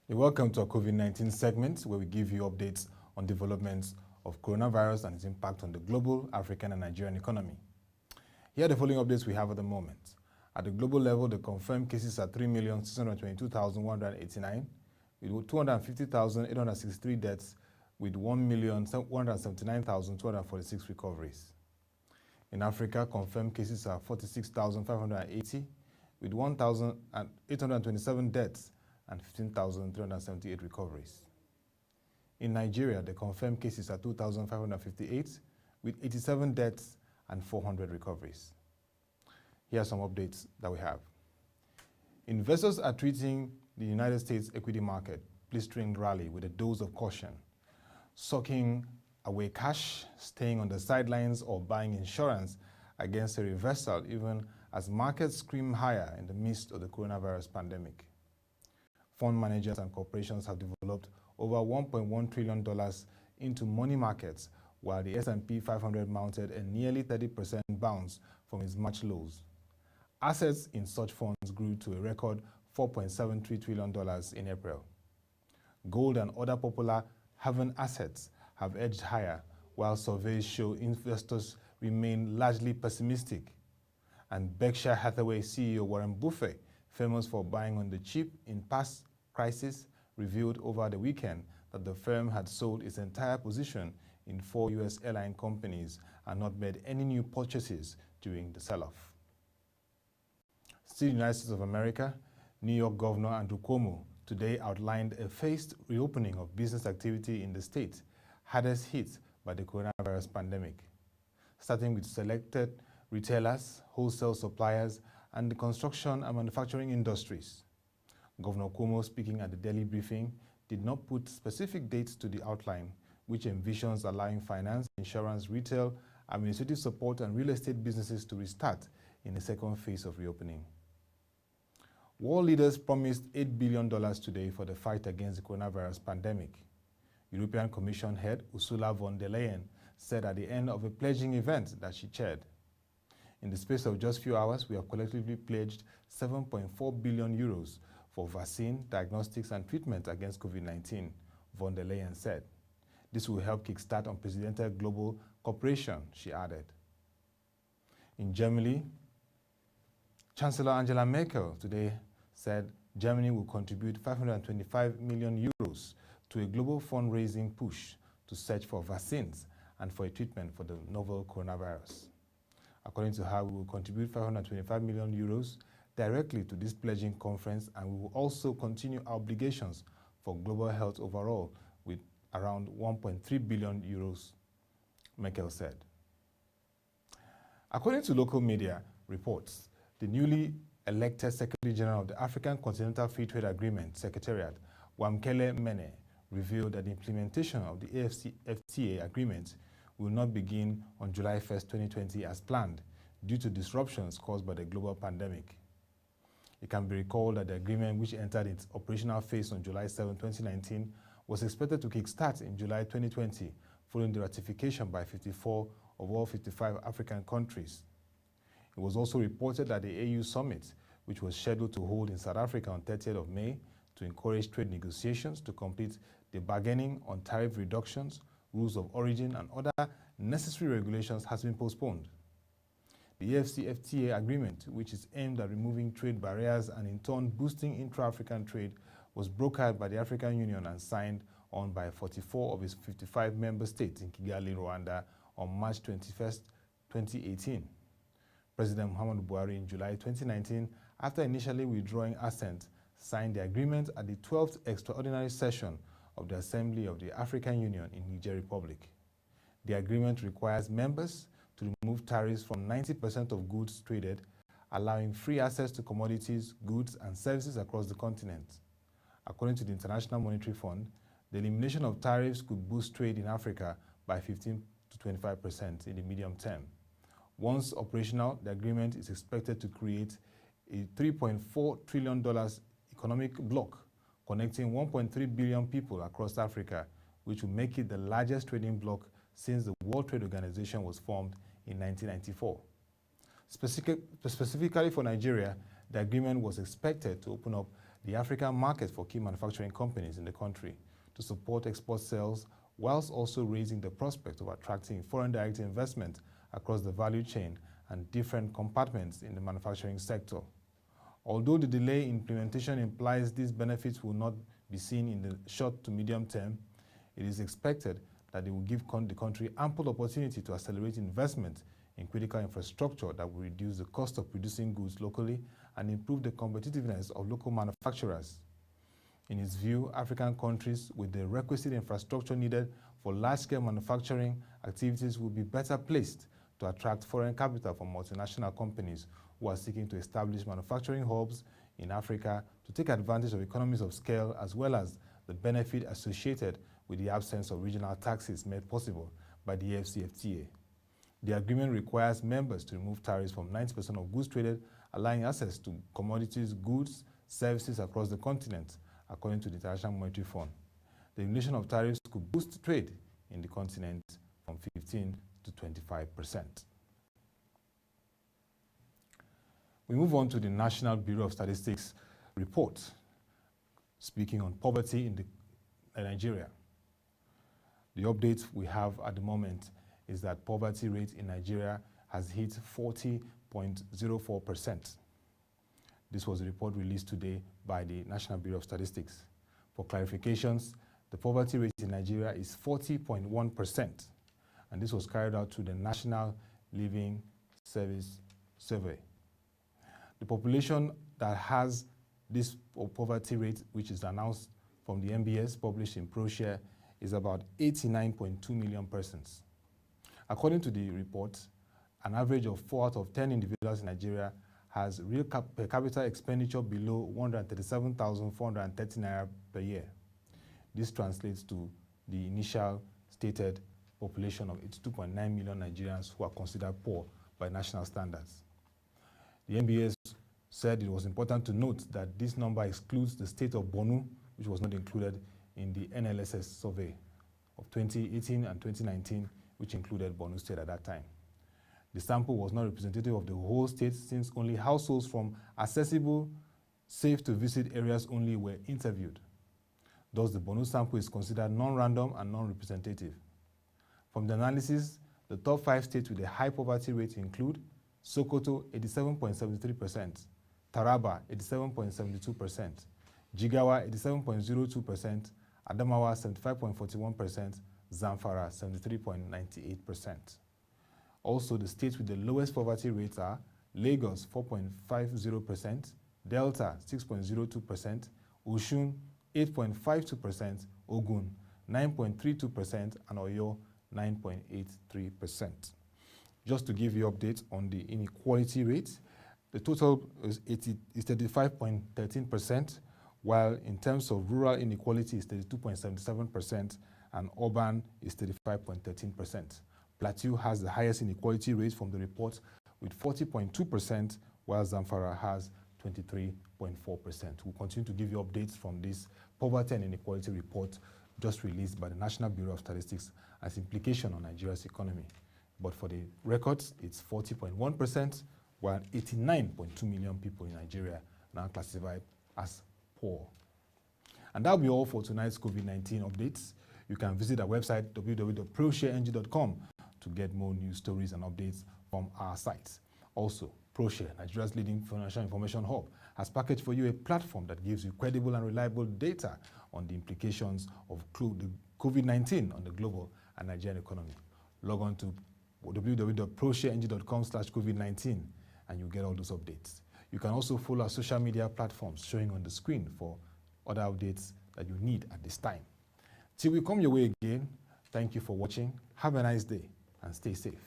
You're welcome to our COVID-19 segment where we give you updates on developments of coronavirus and its impact on the global, African and Nigerian economy. Here are the following updates we have at the moment. At the global level, the confirmed cases are 3,622,189 with 250,863 deaths with 1,179,246 recoveries. In Africa, confirmed cases are 46,580 with 1,827 deaths and 15,378 recoveries. In Nigeria, the confirmed cases are 2,558 with 87 deaths and 400 recoveries. Here are some updates that we have. Investors are treating the United States equity market blistering rally with a dose of caution, sucking away cash, staying on the sidelines, or buying insurance against a reversal even as markets scream higher in the midst of the coronavirus pandemic. Fund managers and corporations have developed over $1.1 trillion into money markets, while the S&P 500 mounted a nearly 30% bounce from its March lows. Assets in such funds grew to a record $4.73 trillion in April. Gold and other popular haven assets have edged higher, while surveys show investors remain largely pessimistic. And Berkshire Hathaway CEO Warren Buffett, famous for buying on the cheap in past crises, revealed over the weekend that the firm had sold its entire position in 4 U.S. airline companies and not made any new purchases during the sell-off. Still in the United States of America, New York Governor Andrew Cuomo today outlined a phased reopening of business activity in the state, hardest hit by the coronavirus pandemic, starting with selected retailers, wholesale suppliers, and the construction and manufacturing industries. Governor Cuomo, speaking at the daily briefing, did not put specific dates to the outline, which envisions allowing finance, insurance, retail, administrative support, and real estate businesses to restart in the second phase of reopening. World leaders promised $8 billion today for the fight against the coronavirus pandemic. European Commission head Ursula von der Leyen said at the end of a pledging event that she chaired. In the space of just a few hours, we have collectively pledged 7.4 billion euros for vaccine, diagnostics, and treatment against COVID-19, von der Leyen said. This will help kickstart unprecedented global cooperation, she added. In Germany, Chancellor Angela Merkel today said Germany will contribute 525 million euros to a global fundraising push to search for vaccines and for a treatment for the novel coronavirus. According to her, we will contribute 525 million euros directly to this pledging conference, and we will also continue our obligations for global health overall with around 1.3 billion euros, Merkel said. According to local media reports, the newly elected Secretary General of the African Continental Free Trade Agreement Secretariat, Wamkele Mene, revealed that the implementation of the AfCFTA agreement will not begin on July 1, 2020 as planned due to disruptions caused by the global pandemic. It can be recalled that the agreement, which entered its operational phase on July 7, 2019, was expected to kickstart in July 2020 following the ratification by 54 of all 55 African countries. It was also reported that the AU summit, which was scheduled to hold in South Africa on 30th of May to encourage trade negotiations to complete the bargaining on tariff reductions, rules of origin, and other necessary regulations, has been postponed. The AfCFTA agreement, which is aimed at removing trade barriers and in turn boosting intra-African trade, was brokered by the African Union and signed on by 44 of its 55 member states in Kigali, Rwanda on March 21, 2018. President Muhammadu Buhari in July 2019, after initially withdrawing assent, signed the agreement at the 12th extraordinary session of the Assembly of the African Union in Niger Republic. The agreement requires members to remove tariffs from 90% of goods traded, allowing free access to commodities, goods, and services across the continent. According to the International Monetary Fund, the elimination of tariffs could boost trade in Africa by 15 to 25% in the medium term. Once operational, the agreement is expected to create a $3.4 trillion economic bloc connecting 1.3 billion people across Africa, which will make it the largest trading bloc since the World Trade Organization was formed in 1994. Specifically for Nigeria, the agreement was expected to open up the African market for key manufacturing companies in the country to support export sales, whilst also raising the prospect of attracting foreign direct investment across the value chain and different compartments in the manufacturing sector. Although the delay in implementation implies these benefits will not be seen in the short to medium term, it is expected that it will give the country ample opportunity to accelerate investment in critical infrastructure that will reduce the cost of producing goods locally and improve the competitiveness of local manufacturers. In his view, African countries with the requisite infrastructure needed for large-scale manufacturing activities will be better placed to attract foreign capital from multinational companies who are seeking to establish manufacturing hubs in Africa to take advantage of economies of scale as well as the benefit associated with the absence of regional taxes made possible by the AfCFTA. The agreement requires members to remove tariffs from 90% of goods traded, allowing access to commodities, goods, services across the continent, according to the International Monetary Fund. The elimination of tariffs could boost trade in the continent from 15 to 25%. We move on to the National Bureau of Statistics report, speaking on poverty in Nigeria. The update we have at the moment is that poverty rate in Nigeria has hit 40.04%. This was a report released today by the National Bureau of Statistics. For clarifications, the poverty rate in Nigeria is 40.1%, and this was carried out through the National Living Service Survey. The population that has this poverty rate, which is announced from the NBS, published in ProShare, is about 89.2 million persons. According to the report, an average of 4 out of 10 individuals in Nigeria has real per capita expenditure below 137,430 naira per year. This translates to the initial stated population of 82.9 million Nigerians who are considered poor by national standards. The NBS said it was important to note that this number excludes the state of Borno, which was not included in the NLSS survey of 2018 and 2019, which included Borno State at that time. The sample was not representative of the whole state since only households from accessible, safe-to-visit areas only were interviewed. Thus, the Borno sample is considered non-random and non-representative. From the analysis, the top 5 states with a high poverty rate include Sokoto, 87.73%, Taraba, 87.72%, Jigawa, 87.02%, Adamawa, 75.41%, Zamfara, 73.98%. Also, the states with the lowest poverty rates are Lagos, 4.50%, Delta, 6.02%, Osun, 8.52%, Ogun, 9.32%, and Oyo, 9.83%. Just to give you updates on the inequality rate, the total is 35.13%, while in terms of rural inequality is 32.77%, and urban is 35.13%. Plateau has the highest inequality rate from the report with 40.2%, while Zamfara has 23.4%. We'll continue to give you updates from this poverty and inequality report just released by the National Bureau of Statistics as implication on Nigeria's economy. But for the records, it's 40.1%, while 89.2 million people in Nigeria now classified as poor. And that'll be all for tonight's COVID-19 updates. You can visit our website, www.proshareng.com, to get more news stories and updates from our sites. Also, ProShare, Nigeria's leading financial information hub, has packaged for you a platform that gives you credible and reliable data on the implications of the COVID-19 on the global and Nigerian economy. Log on to www.proshareng.com/COVID-19 and you'll get all those updates. You can also follow our social media platforms showing on the screen for other updates that you need at this time. Till we come your way again, thank you for watching. Have a nice day and stay safe.